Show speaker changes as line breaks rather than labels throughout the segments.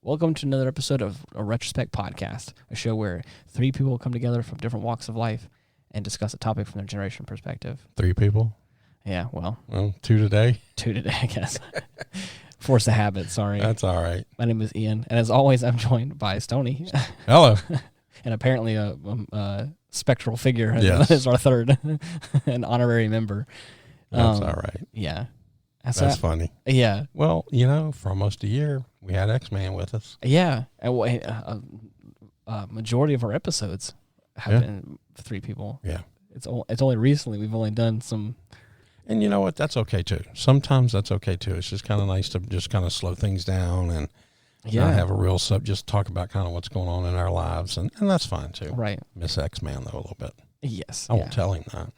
Welcome to another episode of a Retrospect podcast, a show where three people come together from different walks of life and discuss a topic from their generation perspective.
Three people?
Yeah, well,
two today?
Two today, I guess. Force the habit, sorry.
That's all right.
My name is Ian, and as always, I'm joined by Stoney.
Hello.
And apparently a spectral figure
Yes.
is our third, an honorary member.
That's all right.
Yeah.
That's funny.
Yeah.
Well, for almost a year, we had X-Man with us.
Yeah. Majority of our episodes have been three people.
Yeah.
It's only recently we've only done some.
And you know what? That's okay, too. Sometimes that's okay, too. It's just kind of nice to just kind of slow things down and not have a real just talk about kind of what's going on in our lives. And that's fine, too.
Right.
Miss X-Man, though, a little bit.
Yes.
I won't tell him that.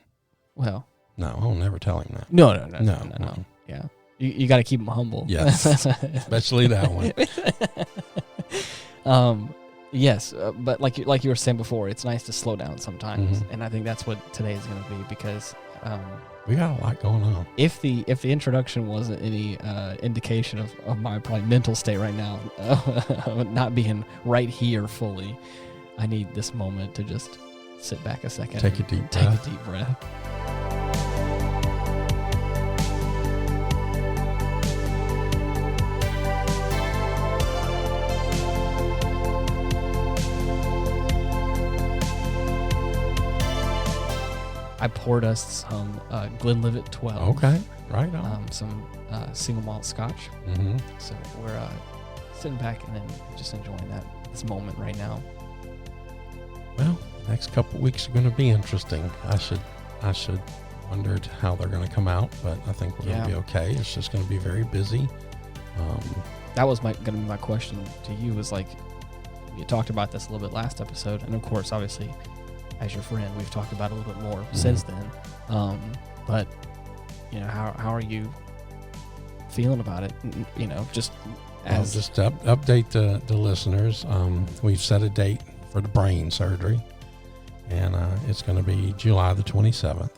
Well.
No, I'll never tell him that.
No. Yeah. You got to keep him humble.
Yes. Especially that
one. Yes, but like you were saying before, it's nice to slow down sometimes,
Mm-hmm.
and I think that's what today is going to be because
we got a lot going on.
If the introduction wasn't any indication of my probably mental state right now, not being right here fully, I need this moment to just sit back a second.
Take a deep
breath. I poured us some Glenlivet 12.
Okay, right on.
Some single malt scotch.
Mm-hmm.
So we're sitting back and then just enjoying this moment right now.
Well, next couple weeks are going to be interesting. I should wonder how they're going to come out, but I think we're going to be okay. It's just going to be very busy.
That was going to be my question to you. Was like, you talked about this a little bit last episode, and of course, obviously, as your friend, we've talked about it a little bit more since then. But how are you feeling about it? Just
to update the listeners. We've set a date for the brain surgery, and it's going to be July the 27th.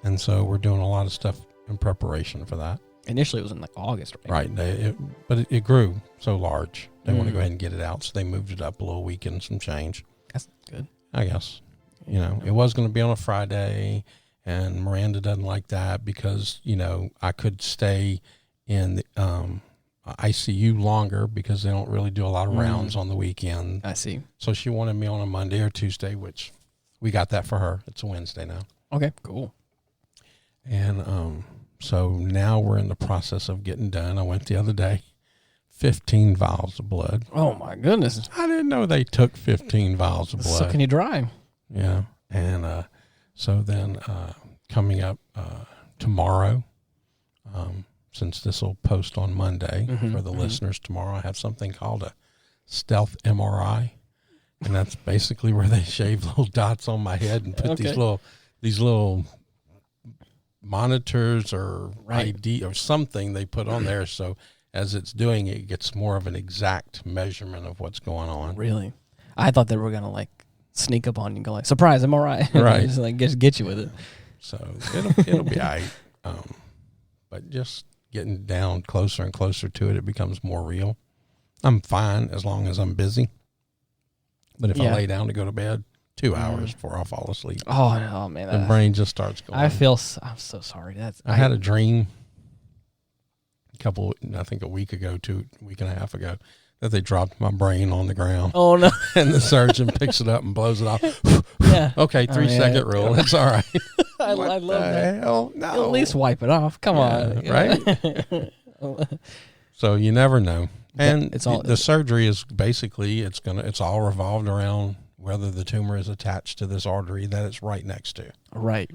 And so we're doing a lot of stuff in preparation for that.
Initially, it was in like August, right?
Right. But it grew so large. They want to go ahead and get it out, so they moved it up a little week and some change.
That's good.
I guess. It was going to be on a Friday, and Miranda doesn't like that because, I could stay in the ICU longer because they don't really do a lot of rounds on the weekend.
I see.
So she wanted me on a Monday or Tuesday, which we got that for her. It's a Wednesday now.
Okay, cool.
And so now we're in the process of getting done. I went the other day, 15 vials of blood.
Oh, my goodness.
I didn't know they took 15 vials of blood.
Sucking you dry.
Yeah. And so then coming up tomorrow, since this will post on Monday for the listeners tomorrow, I have something called a stealth MRI. And that's basically where they shave little dots on my head and put these little monitors or ID or something they put on there. So as it's doing it, gets more of an exact measurement of what's going on.
Really? I thought they were going to sneak up on you and go like, surprise, I'm all right.
Right.
just get you with it.
So it'll be all right. But just getting down closer and closer to it, it becomes more real. I'm fine as long as I'm busy. But if I lay down to go to bed, 2 hours before I fall asleek.
Oh man.
The brain just starts going.
I'm so sorry.
I had a dream a week and a half ago, that they dropped my brain on the ground.
Oh, no.
And the surgeon picks it up and blows it off.
Yeah.
Okay, 3-second rule. It's all right.
I love that.
Hell? No.
At least wipe it off. Come on.
Right? So you never know. And
the
the surgery is basically, it's all revolved around whether the tumor is attached to this artery that it's right next to.
Right.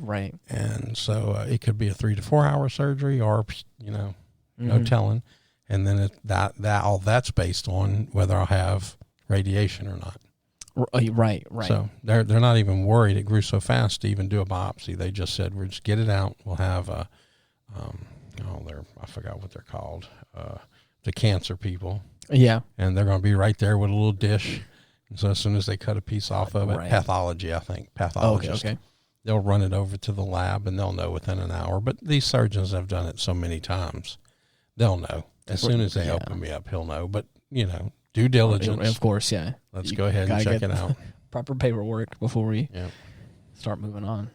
And so it could be a 3 to 4 hour surgery or, no telling. And then all that's based on whether I'll have radiation or not.
Right.
So they're not even worried. It grew so fast to even do a biopsy. They just said, we'll just get it out. We'll have I forgot what they're called. The cancer people.
Yeah.
And they're going to be right there with a little dish. And so as soon as they cut a piece off of it, pathology, I think, pathologist, they'll run it over to the lab and they'll know within an hour. But these surgeons have done it so many times. They'll know. As soon as they open me up, he'll know. But due diligence.
Of course, yeah.
Let's go ahead and check it out.
Proper paperwork before we start moving on.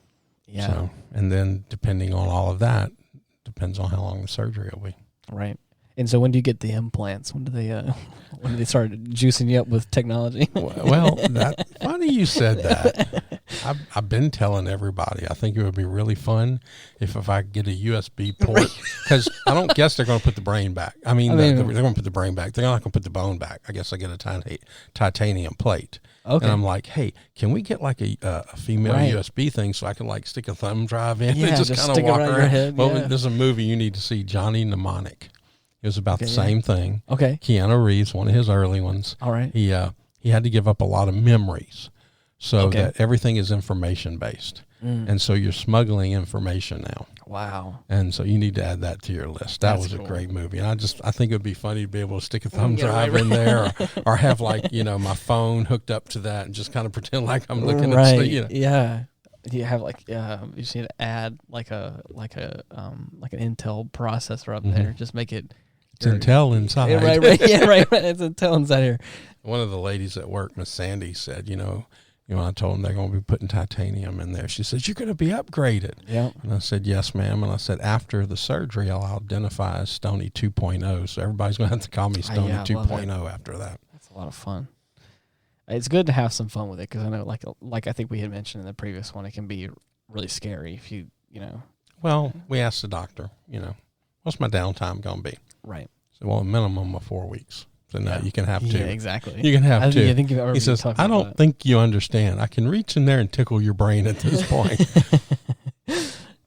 Yeah.
So, and then depending on all of that, depends on how long the surgery will be.
Right. And so when do you get the implants? When do they start juicing you up with technology?
Well, funny you said that. I've been telling everybody, I think it would be really fun if I could get a USB port, because I don't guess they're going to put the brain back. They're going to put the brain back. They're not going to put the bone back. I guess I get a titanium plate. Okay. And I'm like, hey, can we get like a female USB thing so I can like stick a thumb drive in and just kind of walk around? Your head, well, there's a movie you need to see, Johnny Mnemonic. It was about the same thing.
Okay.
Keanu Reeves, one of his early ones.
All right.
He had to give up a lot of memories so that everything is information based. And so you're smuggling information now.
Wow.
And so you need to add that to your list. That was a great movie. And I think it would be funny to be able to stick a thumb drive in there or have like, my phone hooked up to that and just kind of pretend like I'm looking at
Yeah. You have you just need to add like an Intel processor up there. Just make it.
It's Intel inside.
Right. Yeah, right. It's Intel inside here.
One of the ladies at work, Miss Sandy, said, I told them they're going to be putting titanium in there. She said, you're going to be upgraded.
Yeah.
And I said, yes, ma'am. And I said, after the surgery, I'll identify as Stoney 2.0. So everybody's going to have to call me Stoney 2.0 after that.
That's a lot of fun. It's good to have some fun with it because I know, like I think we had mentioned in the previous one, it can be really scary if you.
Well, we asked the doctor, what's my downtime going to be?
Right.
So, a minimum of 4 weeks. So now you can have two.
Yeah, exactly.
You can have two.
I think you've ever
he says, I don't think you understand. I can reach in there and tickle your brain at this point.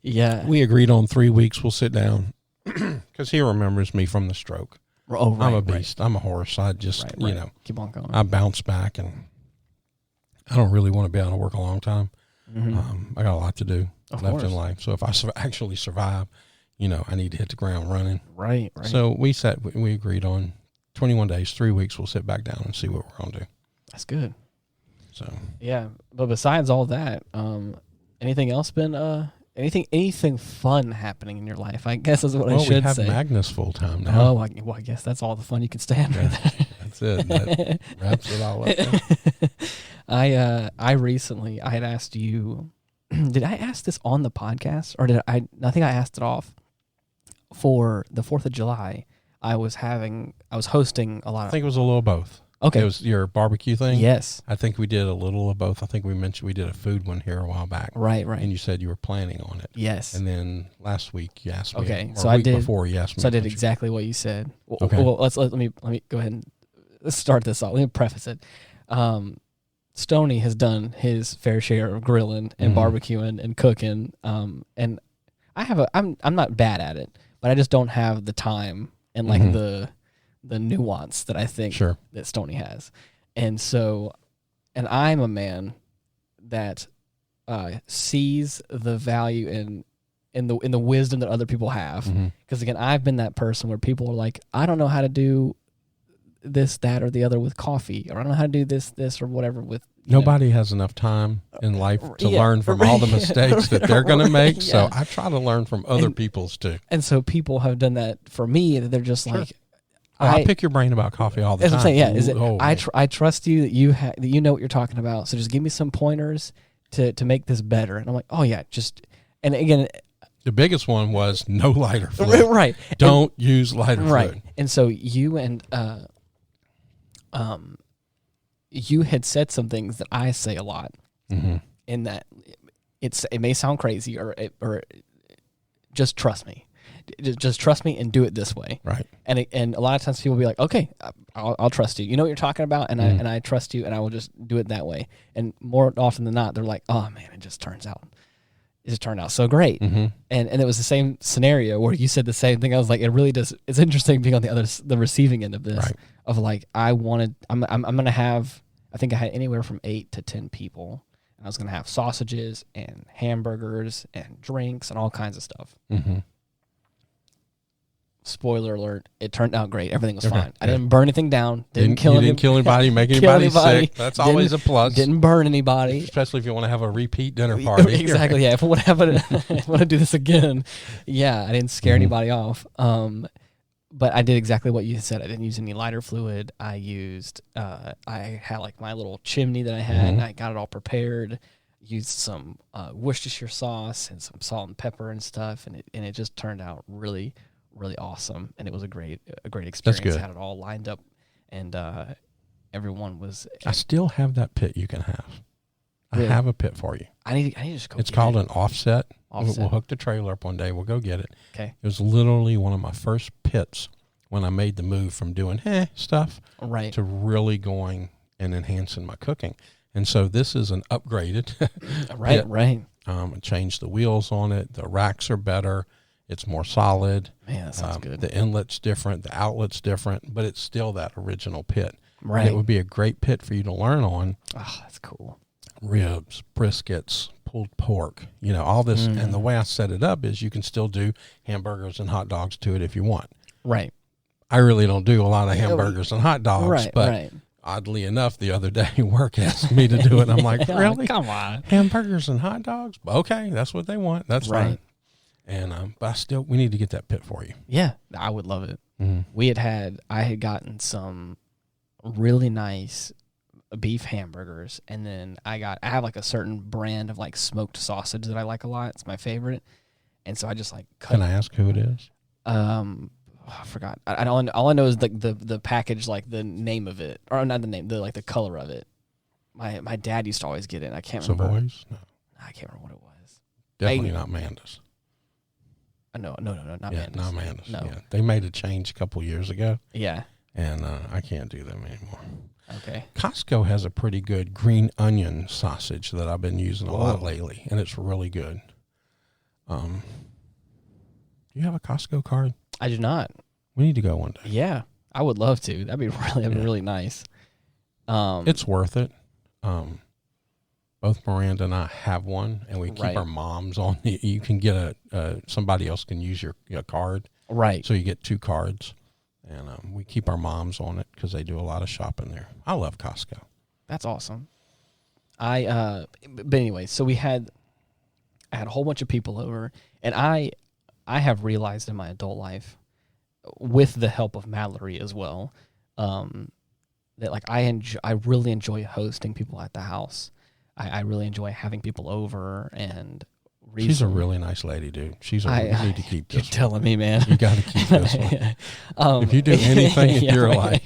Yeah.
We agreed on 3 weeks. We'll sit down because he remembers me from the stroke.
Oh, right.
I'm a beast. Right. I'm a horse. I just,
keep on going.
I bounce back and I don't really want to be out of work a long time. Mm-hmm. I got a lot to do left in life. So if I actually survive, I need to hit the ground running.
Right.
So we agreed on 21 days, 3 weeks. We'll sit back down and see what we're going to do.
That's good.
So,
yeah. But besides all that, anything else been, anything fun happening in your life? I guess is what I should say.
We have Magnus full time now.
Oh, I guess that's all the fun you can stand right there.
That's it. That wraps it all up.
I recently, I had asked you, did I ask this on the podcast or I think I asked it off for the 4th of July. I was hosting a lot of.
I think it was a little of both.
Okay.
It was your barbecue thing?
Yes.
I think we did a little of both. I think we mentioned we did a food one here a while back.
Right.
And you said you were planning on it.
Yes.
And then last week you asked me.
Okay.
So I did. Before you asked me.
So I did exactly what you said.
Okay.
Well, let me go ahead and let's start this off. Let me preface it. Stoney has done his fair share of grilling and barbecuing and cooking. And I'm not bad at it, but I just don't have the time and like the nuance that I think that Stoney has. And so, and I'm a man that sees the value in the wisdom that other people have. Because again, I've been that person where people are like, I don't know how to do this, that, or the other with coffee, or I don't know how to do this, or whatever with.
Nobody has enough time in life to learn from all the mistakes that they're going to make. So I try to learn from other people's too.
And so people have done that for me. That they're just like,
I pick your brain about coffee all the time.
I'm saying, I trust you that you know what you're talking about. So just give me some pointers to make this better. And I'm like, oh yeah, and again.
The biggest one was no lighter fluid.
Right.
Don't use lighter fluid.
Right. And so you and you had said some things that I say a lot, in that it may sound crazy or just trust me. Just trust me and do it this way.
Right.
And a lot of times people will be like, okay, I'll trust you. You know what you're talking about, and I trust you, and I will just do it that way. And more often than not, they're like, oh man, it just turned out so great. And it was the same scenario where you said the same thing. I was like, it really does. It's interesting being on the receiving end of this.
Right.
Of like, I'm gonna have, I think I had anywhere from 8 to 10 people, and I was gonna have sausages and hamburgers and drinks and all kinds of stuff. Spoiler alert, it turned out great. Everything was fine. I didn't burn anything down. Didn't kill anybody,
make anybody sick. That's always a plus.
Didn't burn anybody.
Especially if you want to have a repeat dinner party.
Exactly, yeah. If I want to do this again, yeah, I didn't scare anybody off. but I did exactly what you said. I didn't use any lighter fluid. I used, I had like my little chimney that I had, and I got it all prepared. Used some Worcestershire sauce and some salt and pepper and stuff, and it just turned out really, really awesome. And it was a great experience.
That's good.
Had it all lined up, and everyone was.
I still have that pit you can have.
Really?
I have a pit for you.
I need to just go.
It's called an offset.
Offset.
We'll hook the trailer up one day. We'll go get it.
Okay.
It was literally one of my first pits when I made the move from doing stuff
Right.
to really going and enhancing my cooking. And so this is an upgraded
Right.
pit.
Right.
I changed the wheels on it. The racks are better. It's more solid.
Man, that sounds good.
The inlet's different. The outlet's different, but it's still that original pit.
Right.
And it would be a great pit for you to learn on.
Oh, that's cool.
Ribs, briskets, pulled pork, all this. And the way I set it up is you can still do hamburgers and hot dogs to it if you want.
Right.
I really don't do a lot of hamburgers and hot dogs,
Right.
but
Right.
oddly enough, the other day work asked me to do it. I'm like, really?
Come on.
Hamburgers and hot dogs? Okay, that's what they want. That's
Right.
fine. And but we need to get that pit for you.
Yeah, I would love it.
Mm-hmm.
I had gotten some really nice beef hamburgers, and then I have like a certain brand of like smoked sausage that I like a lot. It's my favorite, and so I just like cut.
Can I ask who it is?
I forgot. All I know is the package, like the name of it, or not the name, the color of it. My dad used to always get it. And I can't remember.
Savoy's? No.
I can't remember what it was.
Definitely not Manda's.
No, not Manda's.
Not Manda's.
No.
Yeah. They made a change a couple years ago.
Yeah.
And I can't do them anymore.
Okay.
Costco has a pretty good green onion sausage that I've been using a lot lately, and it's really good. Do you have a Costco card?
I do not.
We need to go one day.
Yeah, I would love to. That'd be really nice.
It's worth it. Both Miranda and I have one, and we keep
Right.
our moms on. You can get somebody else can use your card,
Right.
so you get 2 cards, and we keep our moms on it because they do a lot of shopping there. I love Costco.
That's awesome. But anyway, so I had a whole bunch of people over, and I have realized in my adult life, with the help of Mallory as well, that like I really enjoy hosting people at the house. I really enjoy having people over, and
She's a really nice lady, dude. You need to keep
You're
this one.
telling me, man.
You got to keep this one. If you do anything in your life,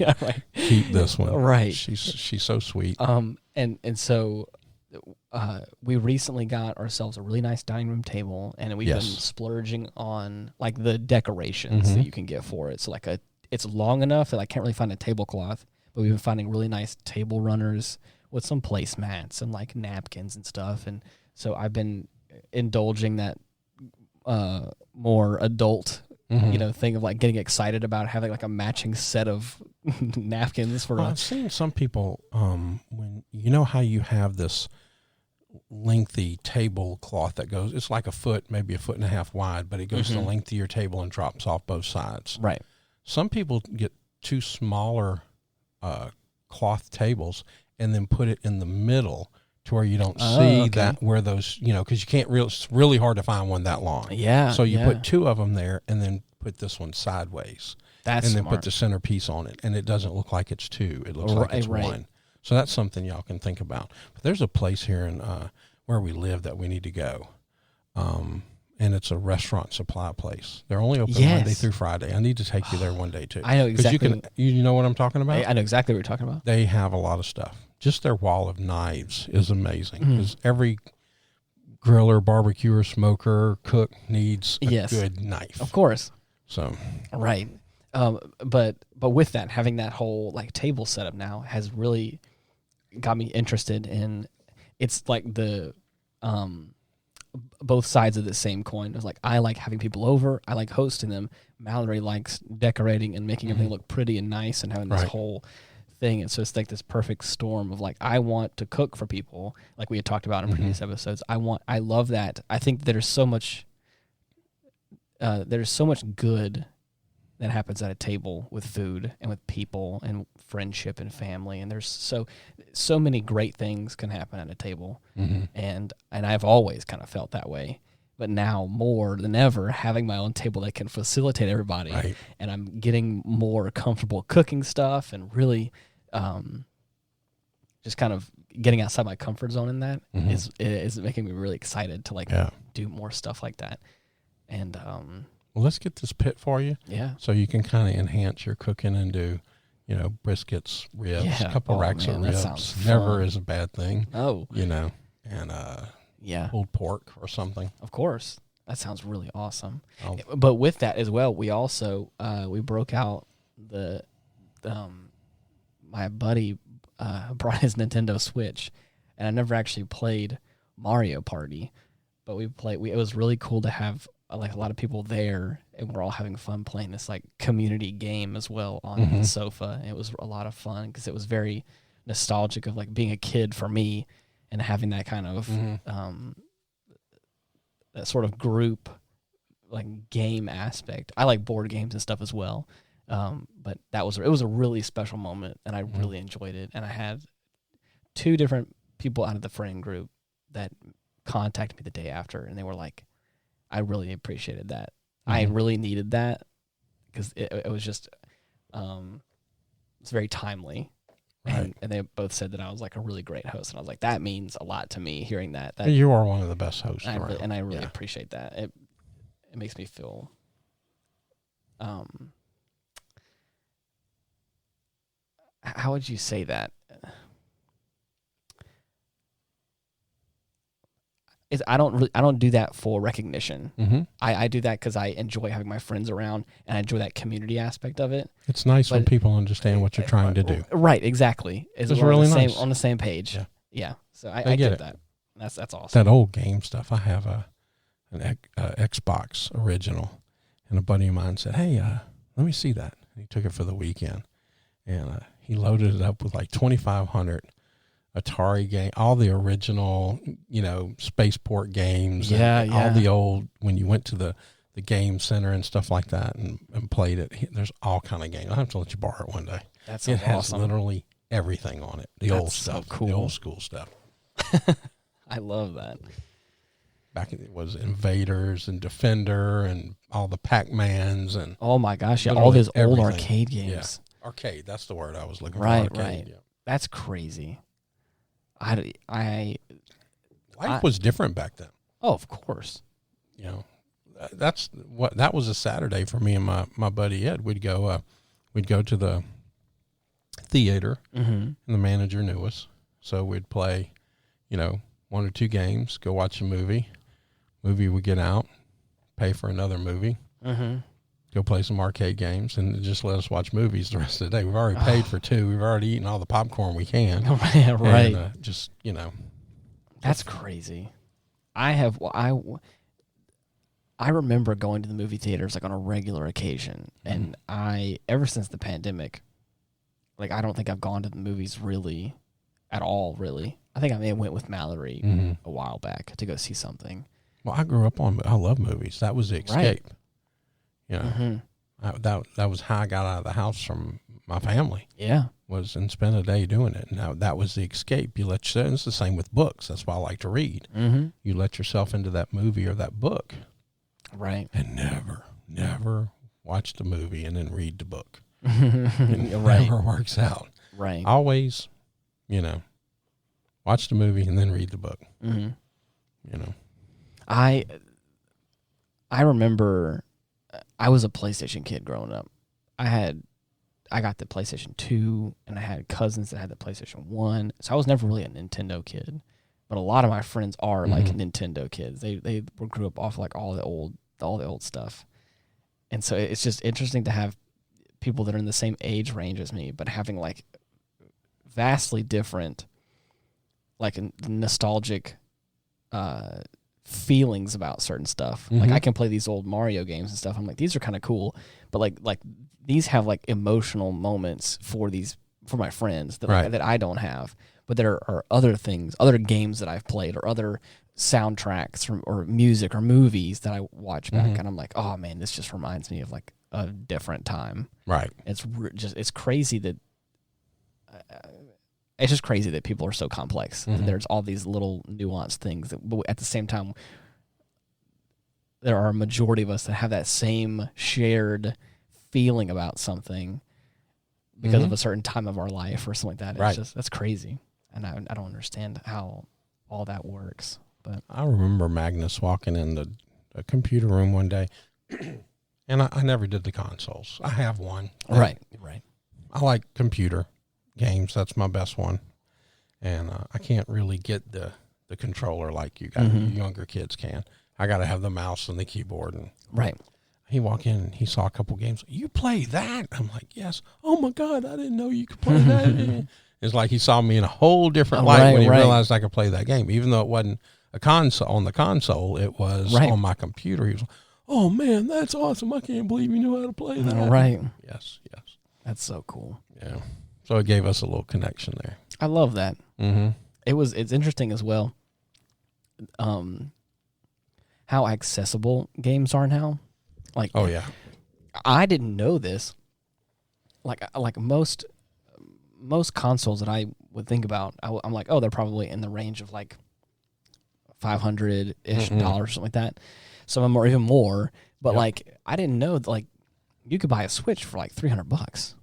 keep this one.
Right.
She's so sweet.
And so we recently got ourselves a really nice dining room table, and we've been splurging on like the decorations that you can get for it. So like it's long enough that I can't really find a tablecloth, but we've been finding really nice table runners with some placemats and like napkins and stuff. And so I've been indulging that more adult thing of like getting excited about having like a matching set of napkins for
I've seen some people when how you have this lengthy tablecloth that goes, it's like a foot, maybe a foot and a half wide, but it goes the length of your table and drops off both sides.
Right.
Some people get 2 smaller cloth tables and then put it in the middle to where you don't see that where those, because you can't it's really hard to find one that long.
Yeah.
So you put 2 of them there and then put this one sideways.
That's
and then
smart.
put the centerpiece on it, and it doesn't look like it's 2. It looks like it's 1. So that's something y'all can think about. But there's a place here in where we live that we need to go, and it's a restaurant supply place. They're only open Monday through Friday. I need to take you there one day too.
I know exactly.
You know what I'm talking about?
I know exactly what you're talking about.
They have a lot of stuff. Just their wall of knives is amazing because every griller, barbecuer, smoker, cook needs a good knife.
Of course.
So
right. But with that, having that whole like table setup now has really got me interested in. It's like the both sides of the same coin. It's like I like having people over. I like hosting them. Mallory likes decorating and making everything look pretty and nice and having this whole thing. And so it's like this perfect storm of like I want to cook for people, like we had talked about in previous episodes. I love that. I think there's so much good that happens at a table with food and with people and friendship and family, and there's so many great things can happen at a table, and I've always kind of felt that way. but now more than ever, having my own table that can facilitate everybody,
Right.
and I'm getting more comfortable cooking stuff and really just kind of getting outside my comfort zone in that is making me really excited to do more stuff like that. And
well, let's get this pit for you.
Yeah.
So you can kind of enhance your cooking and do, briskets, ribs, a couple racks of ribs. Never is a bad thing.
Oh.
And
yeah,
pulled pork or something.
Of course. That sounds really awesome. But with that as well, we also we broke out my buddy brought his Nintendo Switch, and I never actually played Mario Party, but we played. It was really cool to have a lot of people there, and we're all having fun playing this community game as well on the sofa. And it was a lot of fun because it was very nostalgic of being a kid for me, and having that kind of that sort of group game aspect. I like board games and stuff as well. But it was a really special moment, and I really enjoyed it. And I had 2 different people out of the friend group that contacted me the day after, and they were like, I really appreciated that. I really needed that because it was just, it's very timely.
Right.
And they both said that I was a really great host, and I was like, that means a lot to me hearing that.
You are one of the best hosts
around. And I really appreciate that. It makes me feel, how would you say that? I don't do that for recognition. I do that because I enjoy having my friends around, and I enjoy that community aspect of it.
It's nice when people understand what you're trying to do.
Right, exactly.
It's really nice.
On the same page. Yeah. So I get that. That's awesome.
That old game stuff. I have an Xbox original, and a buddy of mine said, "Hey, let me see that." And he took it for the weekend, and he loaded it up with 2,500 Atari game, all the original, spaceport games. All the old, when you went to the game center and stuff like that and played it. There's all kind of games. I'll have to let you borrow it one day.
It has
awesome. Literally everything on it. The old stuff.
So cool.
The old school stuff.
I love that.
Back it was Invaders and Defender and all the Pac-Mans and
oh my gosh, all those old arcade games.
Yeah. Arcade, that's the word I was looking for.
Right,
arcade,
right. Yeah. That's crazy.
Life was different back then.
Oh, of course.
That was a Saturday for me and my buddy Ed. We'd go to the theater, and the manager knew us, so we'd play, 1 or 2 games, go watch a movie. Movie would get out, pay for another movie, go play some arcade games, and just let us watch movies the rest of the day. We've already paid for 2. We've already eaten all the popcorn we can.
Right.
And,
that's crazy. I remember going to the movie theaters on a regular occasion, and ever since the pandemic, I don't think I've gone to the movies really at all, really. I think I may have went with Mallory a while back to go see something.
Well, I grew up I love movies. That was the escape. Right. That was how I got out of the house from my family.
Yeah.
Was and spend a day doing it. Now that was the escape. You let yourself, it's the same with books. That's why I like to read. You let yourself into that movie or that book.
Right.
And never watch the movie and then read the book.
It
never works out.
Right.
Always, watch the movie and then read the book.
I remember I was a PlayStation kid growing up. I got the PlayStation 2, and I had cousins that had the PlayStation 1. So I was never really a Nintendo kid. But a lot of my friends are Nintendo kids. They grew up off all the old stuff. And so it's just interesting to have people that are in the same age range as me, but having vastly different nostalgic feelings about certain stuff. I can play these old Mario games and stuff. I'm these are kind of cool, but these have emotional moments for my friends that that I don't have. But there are other things, other games that I've played, or other soundtracks or music or movies that I watch back, and I'm oh man, this just reminds me of a different time.
Right.
It's crazy that. It's just crazy that people are so complex. There's all these little nuanced things, but at the same time, there are a majority of us that have that same shared feeling about something because of a certain time of our life or something like that. It's just, that's crazy. And I don't understand how all that works. But
I remember Magnus walking in the computer room one day, and I never did the consoles. I have one.
Right.
I like computer games. That's my best one. And I can't really get the controller like you guys, younger kids can. I got to have the mouse and the keyboard. And he walked in and he saw a couple games. You play that? I'm like, yes. Oh my God, I didn't know you could play that. It's like he saw me in a whole different light when he realized I could play that game, even though it wasn't a console on the console. It was on my computer. He was like, oh man, that's awesome. I can't believe you knew how to play that.
Right.
Yes.
That's so cool.
Yeah. So it gave us a little connection there.
I love that.
Mm-hmm.
It's interesting as well. How accessible games are now. Like,
oh yeah,
I didn't know this. Like most consoles that I would think about, I'm like, oh, they're probably in the range of like $500-ish, something like that. Some of them are even more. But like, I didn't know that, like, you could buy a Switch for like $300,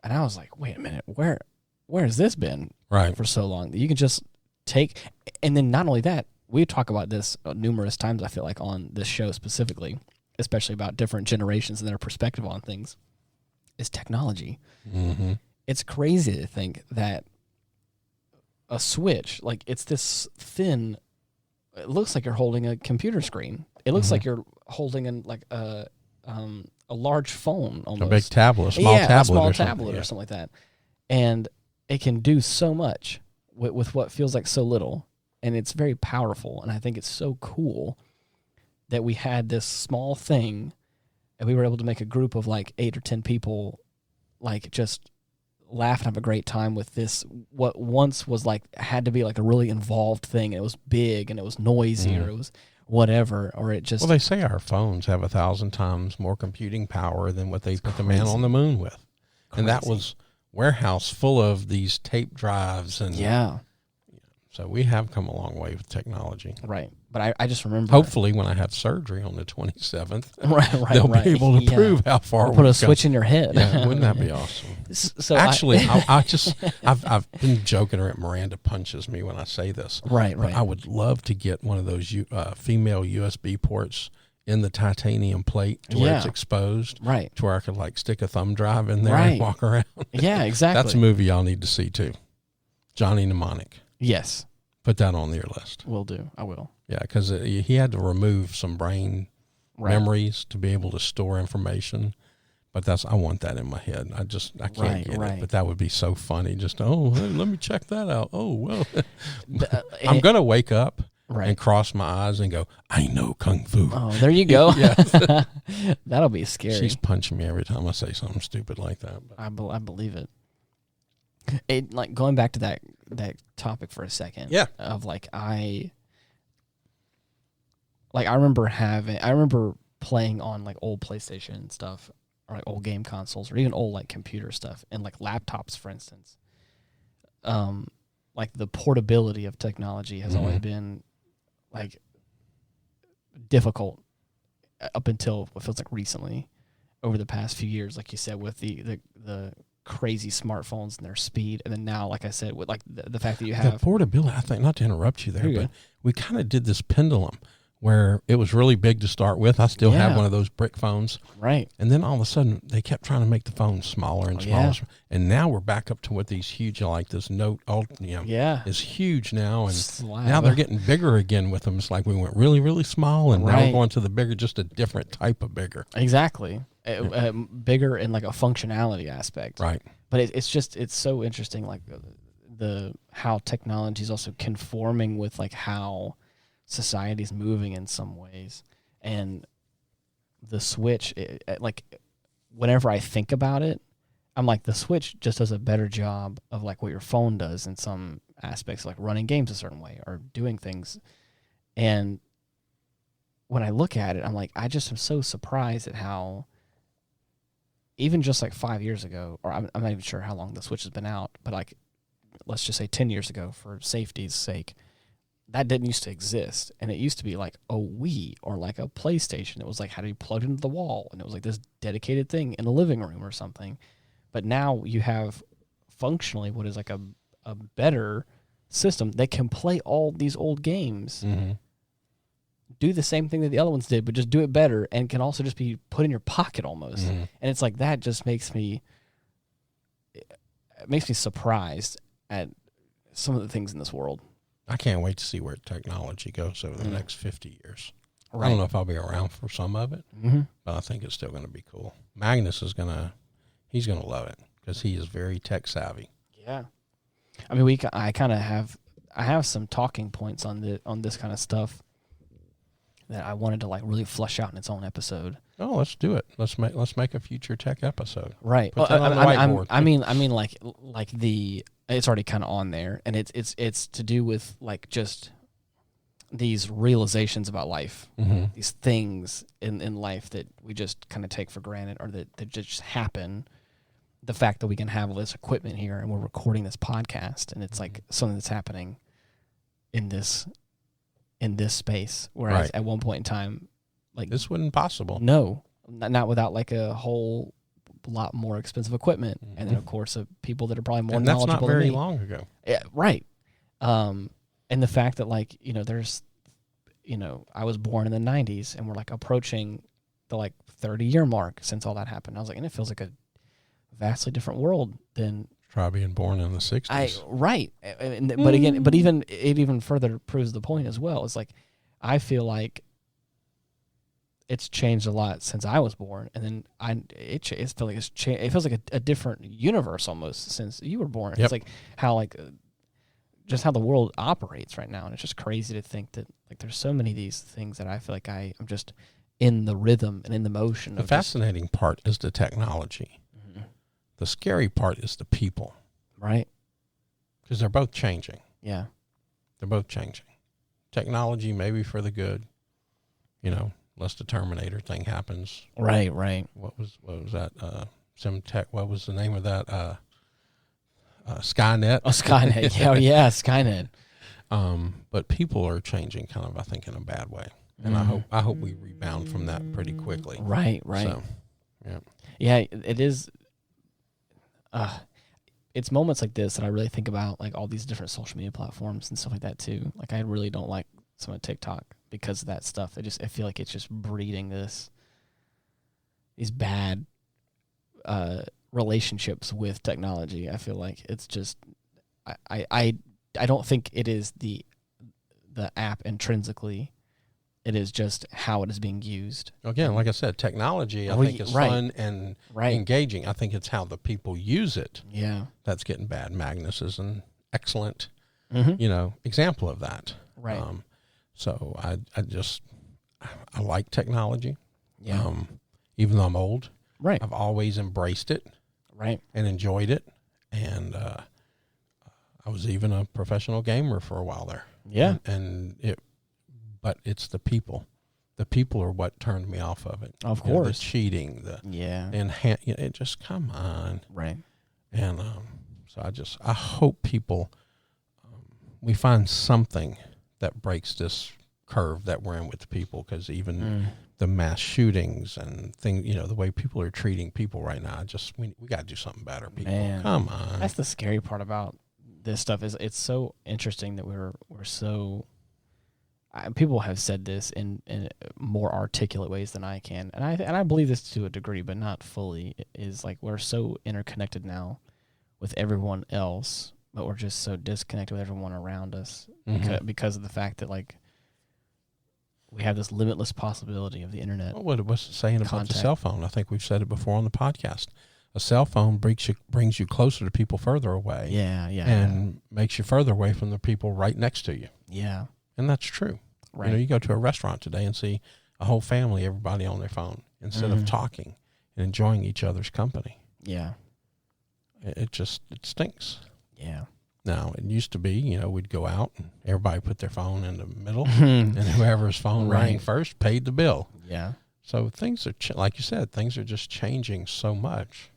and I was like, wait a minute, where has this been for so long that you can just take? And then not only that, we talk about this numerous times, I feel like, on this show specifically, especially about different generations and their perspective on things, is technology.
Mm-hmm.
It's crazy to think that a Switch, like, it's this thin, it looks like you're holding a computer screen. It looks like you're holding a large phone almost.
A big tablet, a small tablet
or something like that. And it can do so much with what feels like so little. And it's very powerful. And I think it's so cool that we had this small thing and we were able to make a group of like 8 or 10 people, like, just laugh and have a great time with this, what once was like, had to be like a really involved thing. And it was big and it was noisy or it was whatever, or it just...
Well, they say our phones have 1,000 times more computing power than what they put the man on the moon with. And that was warehouse full of these tape drives. And so we have come a long way with technology.
Right. But I just remember...
Hopefully when I have surgery on the 27th, they'll be able to prove how far we've
put a switch in your head.
Yeah, wouldn't that be awesome?
So
actually, I've been joking around. Miranda punches me when I say this.
Right.
I would love to get one of those female USB ports in the titanium plate to where it's exposed.
Right.
To where I could like stick a thumb drive in there and walk around.
Yeah, exactly.
That's a movie y'all need to see too. Johnny Mnemonic.
Yes.
Put that on your list.
Will do. I will.
Yeah, because he had to remove some brain memories to be able to store information. But I want that in my head. I can't get it. But that would be so funny. Just, hey, let me check that out. Oh, well. I'm going to wake up and cross my eyes and go, I know Kung Fu.
Oh, there you go. That'll be scary.
She's punching me every time I say something stupid like that. But.
I believe it. Like, going back to that topic for a second.
Yeah.
Of like, I remember playing on like old PlayStation stuff, or like old game consoles, or even old like computer stuff, and like laptops, for instance. Like, the portability of technology has always been like difficult up until what feels like recently, over the past few years, like you said, with the crazy smartphones and their speed, and then now, like I said, with like the fact that you have
the portability. I think, not to interrupt you there, but we kind of did this pendulum where it was really big to start with. I still have one of those brick phones,
right?
And then all of a sudden they kept trying to make the phone smaller and smaller, and now we're back up to what these huge, like this Note Ultra, is huge now, and now they're getting bigger again with them. It's like we went really, really small, and now we're going to the bigger, just a different type of bigger.
Exactly. Bigger in like a functionality aspect,
right?
But it's so interesting, like how technology is also conforming with like how society's moving in some ways. And the Switch, like, whenever I think about it, I'm like, the Switch just does a better job of like what your phone does in some aspects, like running games a certain way or doing things. And when I look at it, I'm like, I just am so surprised at how, even just like 5 years ago, or I'm not even sure how long the Switch has been out, but like, let's just say 10 years ago for safety's sake, that didn't used to exist. And it used to be like a Wii or like a PlayStation. It was like, how do you plug it into the wall? And it was like this dedicated thing in a living room or something. But now you have functionally what is like a better system that can play all these old games, do the same thing that the other ones did, but just do it better, and can also just be put in your pocket almost. And it's like that just makes me surprised at some of the things in this world.
I can't wait to see where technology goes over the next 50 years.
Right.
I don't know if I'll be around for some of it, but I think it's still going to be cool. Magnus he's going to love it because he is very tech savvy.
Yeah. I mean, I have some talking points on this kind of stuff that I wanted to like really flesh out in its own episode.
Oh, let's do it. Let's make a future tech episode.
Right.
Put that on the whiteboard.
I mean, like it's already kind of on there, and it's to do with like just these realizations about life, these things in life that we just kind of take for granted, or that just happen. The fact that we can have all this equipment here and we're recording this podcast, and it's like something that's happening in this space. Whereas at one point in time, like
this wasn't possible.
No, not without like a whole lot more expensive equipment, and then of course people that are probably more knowledgeable.
That's not very
than me.
long ago.
Yeah, right. And the fact that like there's, I was born in the 90s, and we're like approaching the like 30-year mark since all that happened. I was like, and it feels like a vastly different world than
try being born in the 60s.
Right. But again, but it even further proves the point as well. It's like I feel like it's changed a lot since I was born, and then it feels like it feels like a different universe almost since you were born.
Yep.
It's like how just how the world operates right now, and it's just crazy to think that like there's so many of these things that I feel like I'm just in the rhythm and in the motion.
The fascinating part is the technology. The scary part is the people.
Right.
Because they're both changing.
Yeah. They're
both changing. Technology maybe for the good, unless the Terminator thing happens.
Right.
What was that? Simtech, what was the name of that? Skynet.
Oh, Skynet. Yeah, Skynet.
But people are changing kind of, I think, in a bad way. And I hope we rebound from that pretty quickly.
Right. So,
yeah.
Yeah, it is. It's moments like this that I really think about, like all these different social media platforms and stuff like that too. Like I really don't like some of TikTok because of that stuff. I feel like it's just breeding these bad relationships with technology. I feel like it's just I don't think it is the app intrinsically. It is just how it is being used.
Again, like I said, technology, I think is fun and engaging. I think it's how the people use it.
Yeah.
That's getting bad. Magnus is an excellent, example of that.
Right.
So I like technology.
Yeah.
Even though I'm old.
Right.
I've always embraced it.
Right.
And enjoyed it. And I was even a professional gamer for a while there.
Yeah.
But it's the people. The people are what turned me off of it.
Of course.
The cheating, it just, come on.
Right.
And so I hope people, we find something that breaks this curve that we're in with the people, because even the mass shootings and things, the way people are treating people right now, we got to do something better, people. Man, come on.
That's the scary part about this stuff is it's so interesting that we're so... people have said this in more articulate ways than I can, and I believe this to a degree, but not fully. Is like we're so interconnected now with everyone else, but we're just so disconnected with everyone around us because of the fact that like we have this limitless possibility of the internet.
Well, what was saying about the cell phone? I think we've said it before on the podcast. A cell phone brings you closer to people further away.
Yeah,
and makes you further away from the people right next to you.
Yeah.
And that's true.
Right.
You go to a restaurant today and see a whole family, everybody on their phone, instead of talking and enjoying each other's company.
Yeah.
It stinks.
Yeah.
Now, it used to be, we'd go out and everybody put their phone in the middle and whoever's phone rang first paid the bill.
Yeah.
So things are, like you said, things are just changing so much.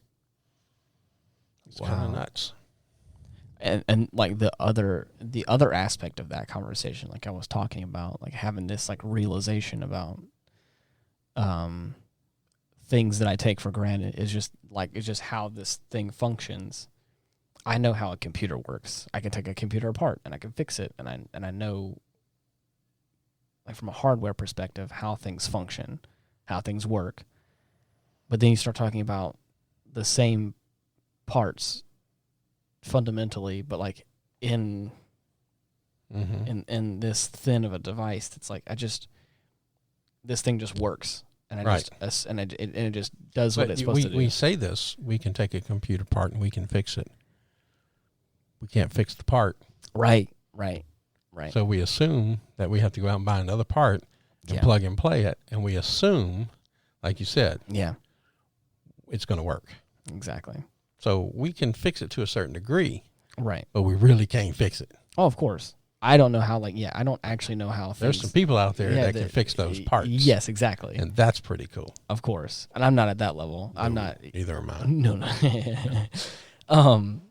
It's kind of nuts.
And like the other aspect of that conversation, like I was talking about, like having this like realization about things that I take for granted is just how this thing functions. I know how a computer works. I can take a computer apart and I can fix it, and I know, like from a hardware perspective, how things function, how things work. But then you start talking about the same parts fundamentally, but like in this thin of a device that's like, this thing just works, and it just does what it's supposed to do.
We say this, we can take a computer apart and we can fix it. We can't fix the part.
Right.
So we assume that we have to go out and buy another part and plug and play it, and we assume, like you said, it's going to work.
Exactly.
So we can fix it to a certain degree,
right?
But we really can't fix it.
Oh, of course. I don't know how. I don't actually know how.
There's some people out there that can fix those parts.
Yes, exactly.
And that's pretty cool.
Of course. And I'm not at that level. I'm not.
Neither am I.
No.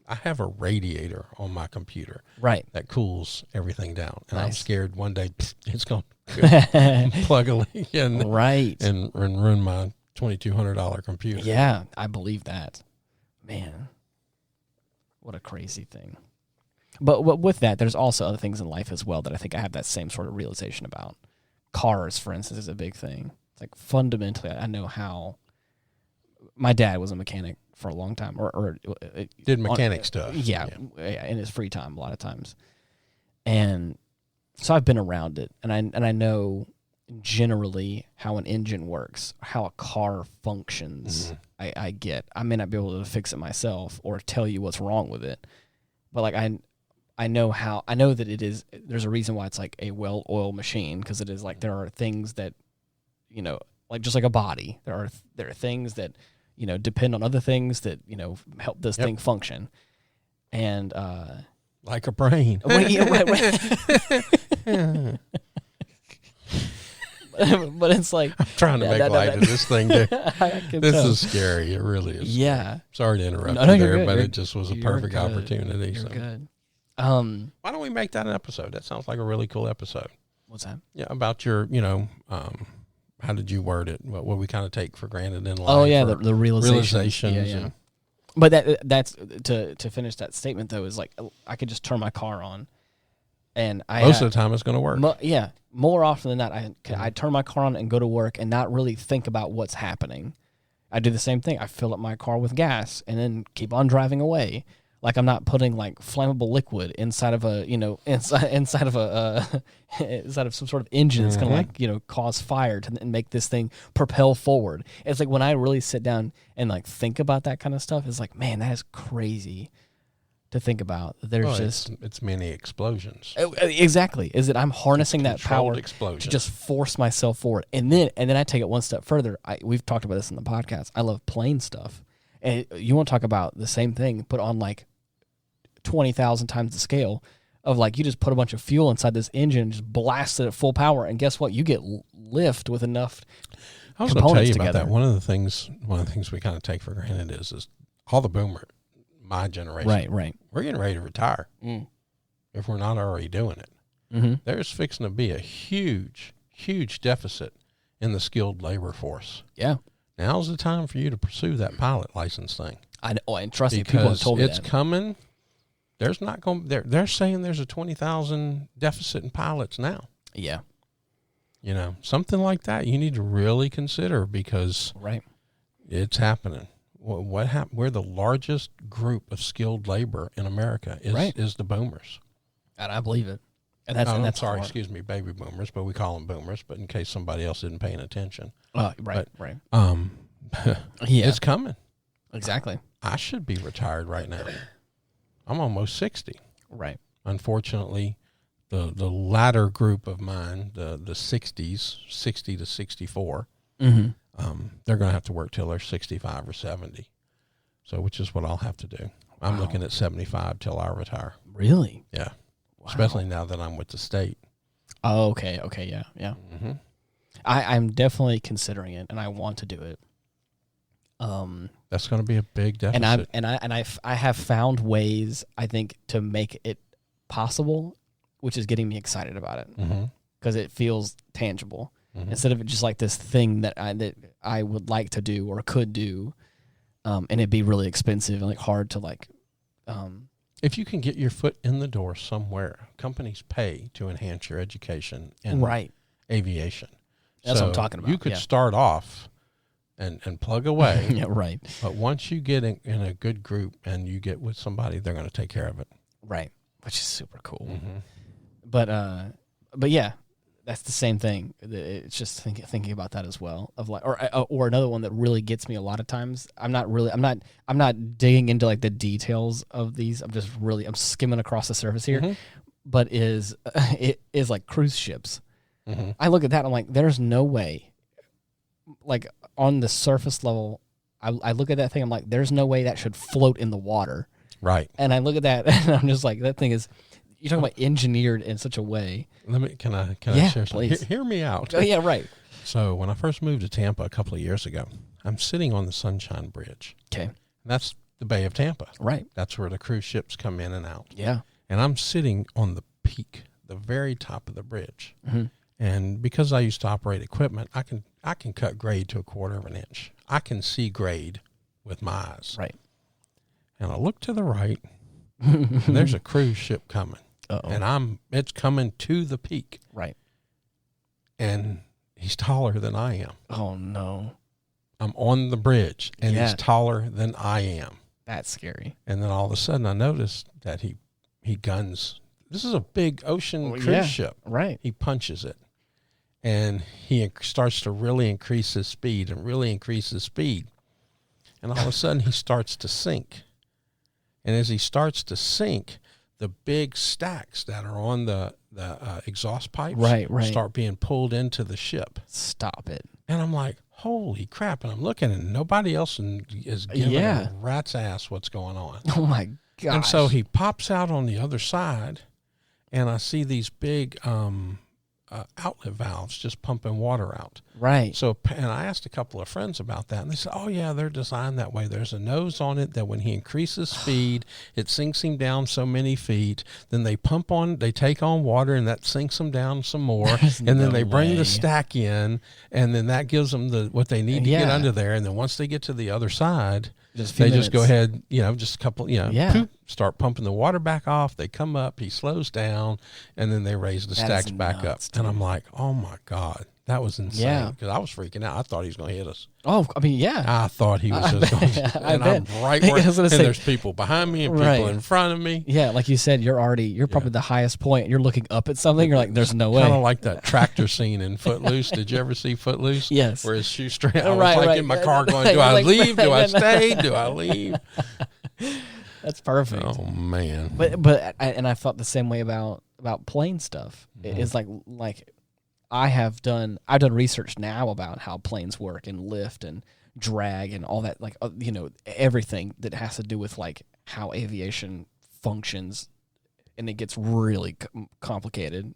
I have a radiator on my computer,
right,
that cools everything down, and
nice.
I'm scared one day it's going to plug a leak in,
right,
and ruin my $2,200 computer.
Yeah, I believe that. Man, what a crazy thing. But with that, there's also other things in life as well that I think I have that same sort of realization about. Cars, for instance, is a big thing. It's like fundamentally, I know how. My dad was a mechanic for a long time, or
did mechanic stuff.
Yeah, in his free time a lot of times, and so I've been around it, and I know generally how an engine works, how a car functions. I may not be able to fix it myself or tell you what's wrong with it, but like I know that it is. There's a reason why it's like a well-oiled machine, because it is like there are things that, like just like a body, there are things that depend on other things that help this thing function, and
like a brain.
But it's like
I'm trying to make light of this thing, dude. This is scary. It really is.
Yeah.
Sorry to interrupt you there, but it just was a perfect opportunity.
You're good.
Why don't we make that an episode? That sounds like a really cool episode.
What's that?
Yeah, about your, how did you word it? What we kind of take for granted in life.
Oh yeah, the realizations.
Yeah.
But that's to finish that statement though, is like I could just turn my car on, and
most of the time it's going to work.
More often than not, I turn my car on and go to work and not really think about what's happening. I do the same thing. I fill up my car with gas and then keep on driving away. Like I'm not putting like flammable liquid inside of a inside of some sort of engine that's going to like cause fire and make this thing propel forward. It's like when I really sit down and like think about that kind of stuff, it's like, man, that is crazy to think about. There's
it's many explosions.
Exactly. Is that I'm harnessing that power
explosion
to just force myself forward, and then I take it one step further. We've talked about this in the podcast. I love plane stuff, and you want to talk about the same thing, put on like 20,000 times the scale of like you just put a bunch of fuel inside this engine and just blast it at full power, and guess what? You get lift with enough.
I was going to tell you about that. One of the things we kind of take for granted is all the boomer. My generation,
right.
We're getting ready to retire if we're not already doing it.
Mm-hmm.
There's fixing to be a huge deficit in the skilled labor force.
Yeah,
now's the time for you to pursue that pilot license thing.
I know, and trust me, people have told me
it's coming. There's not going. They're saying there's a 20,000 deficit in pilots now.
Yeah,
something like that. You need to really consider because it's happening. What happened? We're the largest group of skilled labor in America is the boomers,
and I believe it. And that's
sorry, excuse me, baby boomers, but we call them boomers. But in case somebody else isn't paying attention,
right.
It's coming.
Exactly.
I should be retired right now. I'm almost 60.
Right.
Unfortunately, the latter group of mine, the 60s, 60 to 64.
Mm-hmm.
They're going to have to work till they're 65 or 70. So, which is what I'll have to do. Wow. I'm looking at 75 till I retire.
Really?
Yeah. Wow. Especially now that I'm with the state.
Oh, okay. Yeah.
Mm-hmm.
I'm definitely considering it, and I want to do it.
That's going to be a big deficit.
And I have found ways, I think, to make it possible, which is getting me excited about it because it feels tangible instead of it just like this thing that I would like to do or could do, and it'd be really expensive and like hard to like.
If you can get your foot in the door somewhere, companies pay to enhance your education in aviation.
That's what I'm talking about.
You could start off and plug away.
Yeah, right.
But once you get in a good group and you get with somebody, they're going to take care of it.
Right, which is super cool. But yeah, that's the same thing. It's just thinking about that as well. Of like, or another one that really gets me a lot of times. I'm not digging into like the details of these. I'm skimming across the surface here. But it is like cruise ships. I look at that and I'm like, there's no way. Like on the surface level, I look at that thing. I'm like, there's no way that should float in the water.
Right.
And I look at that and I'm just like, that thing is. You're talking about engineered in such a way.
Can I share something? Hear me out.
Oh yeah, right.
So when I first moved to Tampa a couple of years ago, I'm sitting on the Sunshine Bridge.
Okay.
And that's the Bay of Tampa.
Right.
That's where the cruise ships come in and out.
Yeah.
And I'm sitting on the peak, the very top of the bridge. And because I used to operate equipment, I can cut grade to 1/4 of an inch. I can see grade with my eyes.
Right.
And I look to the right, and there's a cruise ship coming.
Uh-oh.
And it's coming to the peak.
Right.
And he's taller than I am.
Oh no.
I'm on the bridge and he's taller than I am.
That's scary.
And then all of a sudden I noticed that he guns. This is a big ocean cruise ship.
Right.
He punches it. And he starts to really increase his speed. And all of a sudden he starts to sink. And as he starts to sink, the big stacks that are on the exhaust pipes start being pulled into the ship.
Stop it.
And I'm like, holy crap. And I'm looking and nobody else is giving a rat's ass what's going on.
Oh my gosh.
And so he pops out on the other side and I see these big outlet valves just pumping water out.
Right.
So, and I asked a couple of friends about that, and they said, oh, yeah, they're designed that way. There's a nose on it that when he increases speed, it sinks him down so many feet. Then they take on water, and that sinks them down some more. And then they bring the stack in, and then that gives them what they need to get under there. And then once they get to the other side, they just go ahead, just a couple, poop, start pumping the water back off. They come up, he slows down, and then they raise the stacks back up. Dude. And I'm like, oh my God, that was insane. Because I was freaking out. I thought he was going to hit us.
Oh, I mean, yeah.
I thought he was just going to. And I'm right where, there's people behind me and people in front of me.
Yeah, like you said, you're probably the highest point. You're looking up at something. You're like, there's no way.
Kind of like that tractor scene in Footloose. Did you ever see Footloose?
Yes.
Where his shoestring, I was in my car going, do I leave? Do I stay? Do I leave?
That's perfect.
Oh man.
But I felt the same way about plane stuff. It's like I've done research now about how planes work and lift and drag and all that, like everything that has to do with like how aviation functions, and it gets really complicated.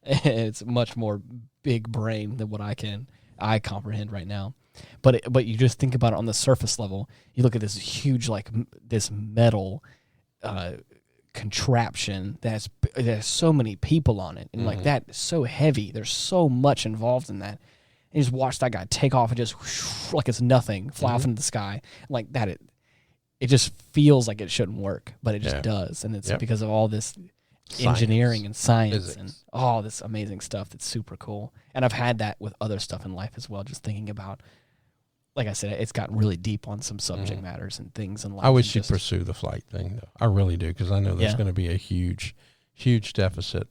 It's much more big brain than what I comprehend right now. But you just think about it on the surface level. You look at this huge, like this metal contraption that has so many people on it, and like that is so heavy. There's so much involved in that. And you just watch that guy take off and just whoosh, like it's nothing, fly off into the sky like that. It just feels like it shouldn't work, but it just does, and it's because of all this engineering and science and all this amazing stuff that's super cool. And I've had that with other stuff in life as well, just thinking about, like I said, it's gotten really deep on some subject matters and things in life.
I wish you'd pursue the flight thing, though. I really do, because I know there's going to be a huge, huge deficit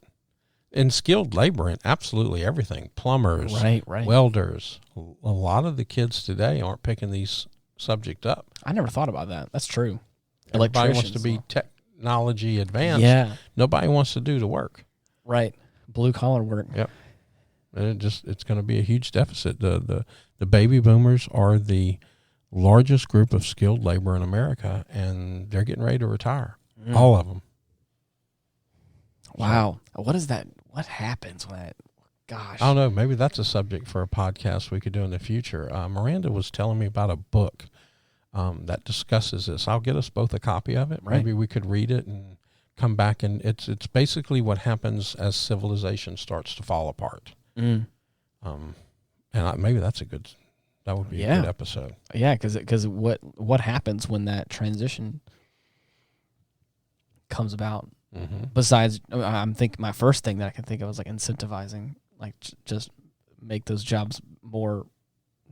in skilled labor in absolutely everything. Plumbers, welders. A lot of the kids today aren't picking these subjects up.
I never thought about that. That's true.
Everybody wants to be technology advanced.
Yeah.
Nobody wants to do the work.
Right. Blue collar work.
Yep. And it's going to be a huge deficit. The baby boomers are the largest group of skilled labor in America, and they're getting ready to retire. All of them.
Wow. What is that? What happens when that? Gosh.
I don't know. Maybe that's a subject for a podcast we could do in the future. Miranda was telling me about a book that discusses this. I'll get us both a copy of it.
Right.
Maybe we could read it and come back. And it's basically what happens as civilization starts to fall apart.
Mm.
Maybe that would be a good episode.
Yeah, because what happens when that transition comes about?
Mm-hmm.
Besides, my first thing that I can think of is like incentivizing, like just make those jobs more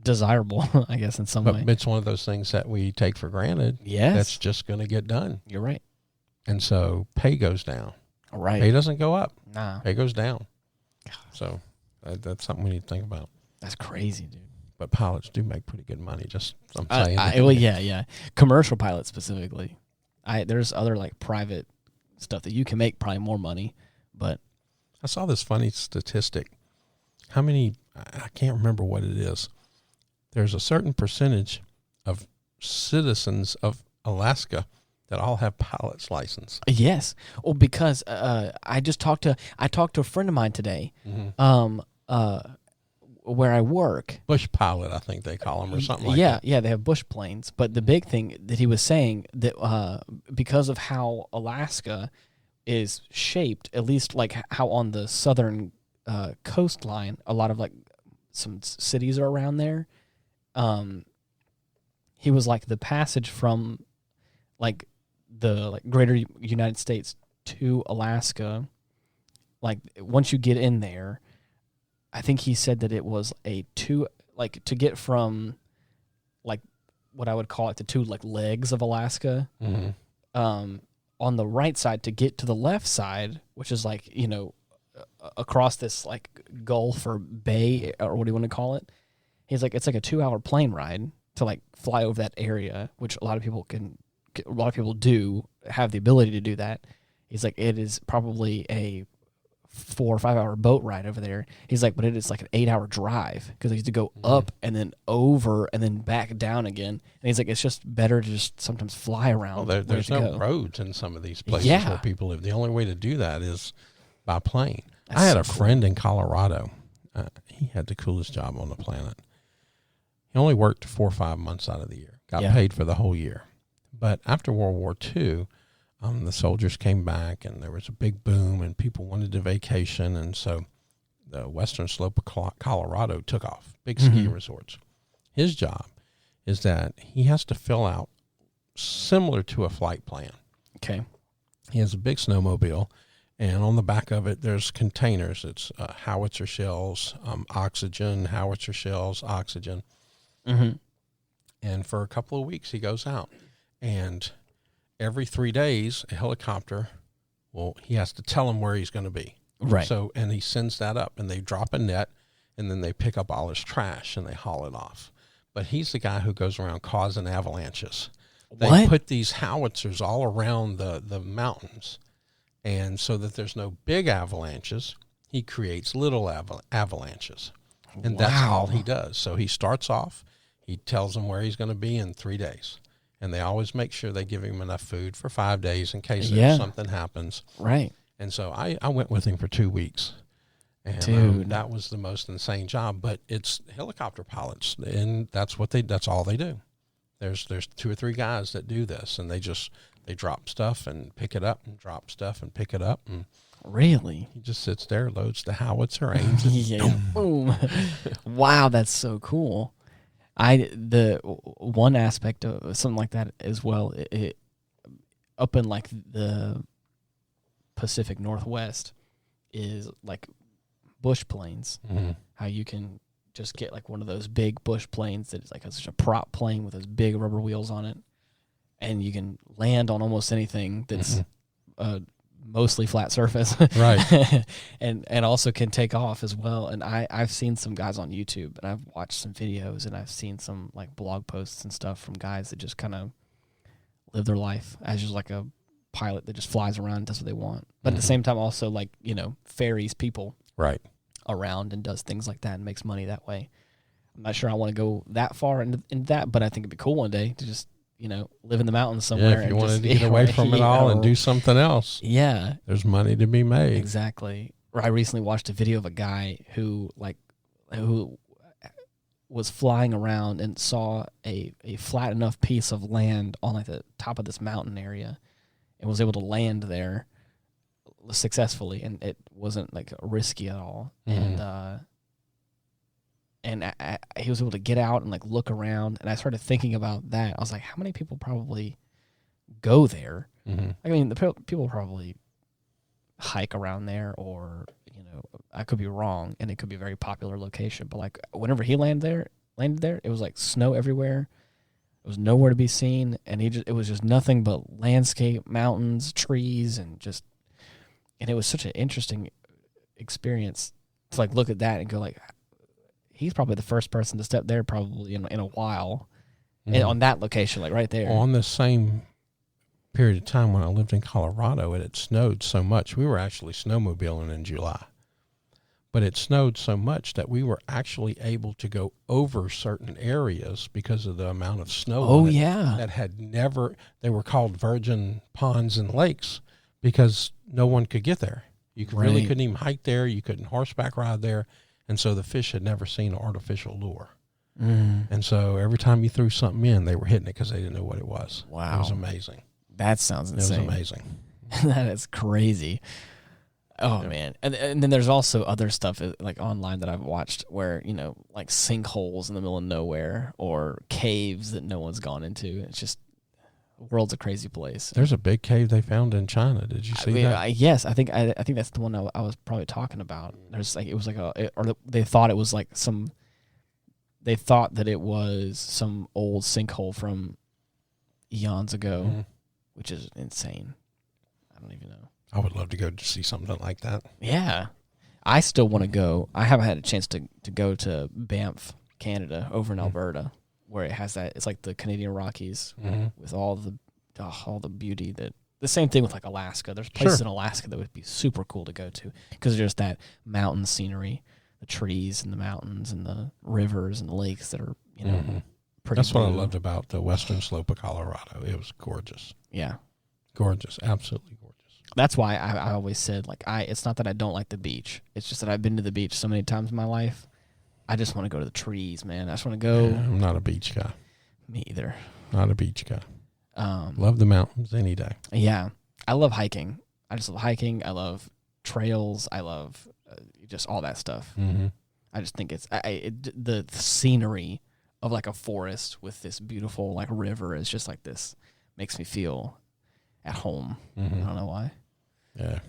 desirable, I guess, in some way.
It's one of those things that we take for granted.
Yes.
That's just going to get done.
You're right.
And so pay goes down.
Right.
Pay doesn't go up.
Nah.
Pay goes down.
God.
So that's something we need to think about.
That's crazy, dude.
But pilots do make pretty good money. Just I'm saying.
Well, yeah. Commercial pilots specifically. There's other like private stuff that you can make probably more money, but
I saw this funny statistic. How many? I can't remember what it is. There's a certain percentage of citizens of Alaska that all have pilot's license.
Yes. Well, because I talked to a friend of mine today.
Mm-hmm.
Where I work.
Bush pilot, I think they call them, or something like that.
Yeah, they have bush planes. But the big thing that he was saying that because of how Alaska is shaped, at least like how on the southern coastline, a lot of like some cities are around there. He was like the passage from like the greater United States to Alaska, like once you get in there, I think he said that it was to get from like what I would call it the two like legs of Alaska, on the right side to get to the left side, which is like, across this like gulf or bay or what do you want to call it? He's like, it's like a 2-hour plane ride to like fly over that area, which a lot of people do have the ability to do that. He's like, it is probably a 4 or 5 hour boat ride over there. He's like, but it is like an 8-hour drive because he has to go up and then over and then back down again. And he's like, it's just better to just sometimes fly around.
Well, there's no roads in some of these places where people live. The only way to do that is by plane. I had a friend in Colorado. He had the coolest job on the planet. He only worked 4 or 5 months out of the year. Got paid for the whole year. But after World War II, the soldiers came back, and there was a big boom, and people wanted to vacation, and so the western slope of Colorado took off, big ski resorts. His job is that he has to fill out similar to a flight plan.
Okay.
He has a big snowmobile, and on the back of it, there's containers. It's howitzer shells, oxygen, howitzer shells, oxygen.
Mm-hmm.
And for a couple of weeks, he goes out, and every 3 days, a helicopter, he has to tell him where he's going to be.
Right.
So, and he sends that up, and they drop a net, and then they pick up all his trash, and they haul it off. But he's the guy who goes around causing avalanches. They put these howitzers all around the mountains, and so that there's no big avalanches, he creates little avalanches. And that's all he does. So he starts off, he tells them where he's going to be in 3 days. And they always make sure they give him enough food for 5 days in case something happens.
Right.
And so I went with him for 2 weeks. And
Dude.
That was the most insane job. But it's helicopter pilots, and that's all they do. There's 2 or 3 guys that do this, and they drop stuff and pick it up and drop stuff and pick it up. And
really?
he just sits there, loads the howitzer, aims it.
Boom. Wow, that's so cool. The one aspect of something like that as well, it up in like the Pacific Northwest is like bush planes.
Mm-hmm.
How you can just get like one of those big bush planes that is like such a prop plane with those big rubber wheels on it, and you can land on almost anything that's mostly flat surface,
right?
and also can take off as well. And I've seen some guys on YouTube, and I've watched some videos, and I've seen some like blog posts and stuff from guys that just kind of live their life as just like a pilot that just flies around and does what they want, but at the same time also like ferries people around and does things like that and makes money that way. I'm not sure I want to go that far into that, but I think it'd be cool one day to just live in the mountains somewhere.
Yeah, if you wanted to get away from it all and do something else.
Yeah.
There's money to be made.
Exactly. I recently watched a video of a guy who was flying around and saw a flat enough piece of land on like the top of this mountain area and was able to land there successfully, and it wasn't like risky at all.
Mm-hmm.
And he was able to get out and like look around, and I started thinking about that. I was like, how many people probably go there?
Mm-hmm.
I mean, the people probably hike around there, or I could be wrong, and it could be a very popular location. But like whenever he landed there, it was like snow everywhere. It was nowhere to be seen, and it was just nothing but landscape, mountains, trees, and it was such an interesting experience to like look at that and go like, he's probably the first person to step there probably in a while, and on that location, like right there.
On the same period of time when I lived in Colorado, it had snowed so much. We were actually snowmobiling in July. But it snowed so much that we were actually able to go over certain areas because of the amount of snow.
Oh, yeah.
That had never, they were called virgin ponds and lakes because no one could get there. You really couldn't even hike there. You couldn't horseback ride there. And so the fish had never seen an artificial lure. And so every time you threw something in, they were hitting it because they didn't know what it was.
Wow.
It was amazing.
That sounds insane.
It was amazing.
That is crazy. Oh, man. And then there's also other stuff like online that I've watched where, like sinkholes in the middle of nowhere or caves that no one's gone into. It's just, the world's a crazy place.
There's a big cave they found in China. Did you see that?
Yes, I think that's the one I was probably talking about. There's like, it was like they thought it was like they thought that it was some old sinkhole from eons ago, which is insane. I don't even know.
I would love to go to see something like that.
Yeah. I still want to go. I haven't had a chance to go to Banff, Canada, over in Alberta, where it has that. It's like the Canadian Rockies with all the beauty that. The same thing with like Alaska. There's places in Alaska that would be super cool to go to because there's that mountain scenery, the trees and the mountains and the rivers and the lakes that are pretty.
That's what I loved about the western slope of Colorado. It was gorgeous.
Yeah,
gorgeous, absolutely gorgeous.
That's why I always said, like, it's not that I don't like the beach. It's just that I've been to the beach so many times in my life. I just want to go to the trees, man. I just want to go.
Yeah, I'm not a beach guy.
Me either.
Not a beach guy. Love the mountains any day.
Yeah. I love hiking. I just love hiking. I love trails. I love just all that stuff. I just think it's the scenery of like a forest with this beautiful like river is just like this. Makes me feel at home. I don't know why.
Yeah.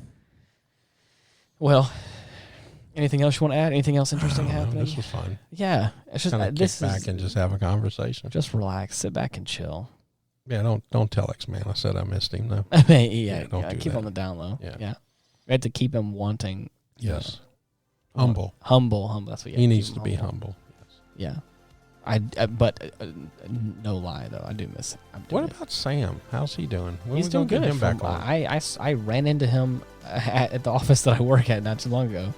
Well, anything else you want to add? Anything else interesting happening?
This was fun.
Yeah, it's just
kick back and just have a conversation.
Just relax, sit back and chill.
Yeah, don't tell X-Man I said I missed him though.
Don't keep on the down low. Yeah. We had to keep him wanting.
Yes. Humble.
That's what
he needs to be humble.
Yes. Yeah. But no lie though, I do miss him.
What about Sam? How's he doing?
He's doing good.
Him back on?
I ran into him at the office that I work at not too long ago.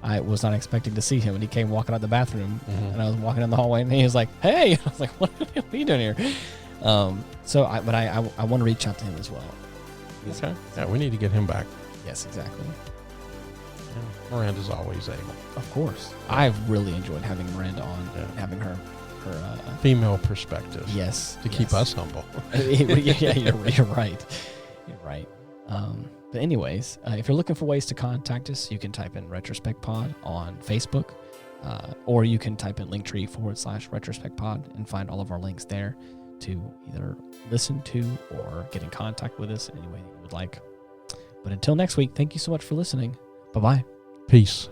I was not expecting to see him, and he came walking out the bathroom, and I was walking down the hallway, and he was like, "Hey!" I was like, "What are you doing here?" But I want to reach out to him as well.
Okay. Yeah, we need to get him back.
Yes, exactly.
Yeah. Miranda's always able.
Of course. Yeah. I've really enjoyed having Miranda on, and having her
female perspective.
Yes.
To keep us humble.
Yeah, you're right. You're right. But anyways, if you're looking for ways to contact us, you can type in Retrospect Pod on Facebook, or you can type in Linktree/Retrospect Pod and find all of our links there to either listen to or get in contact with us any way that you would like. But until next week, thank you so much for listening. Bye-bye.
Peace.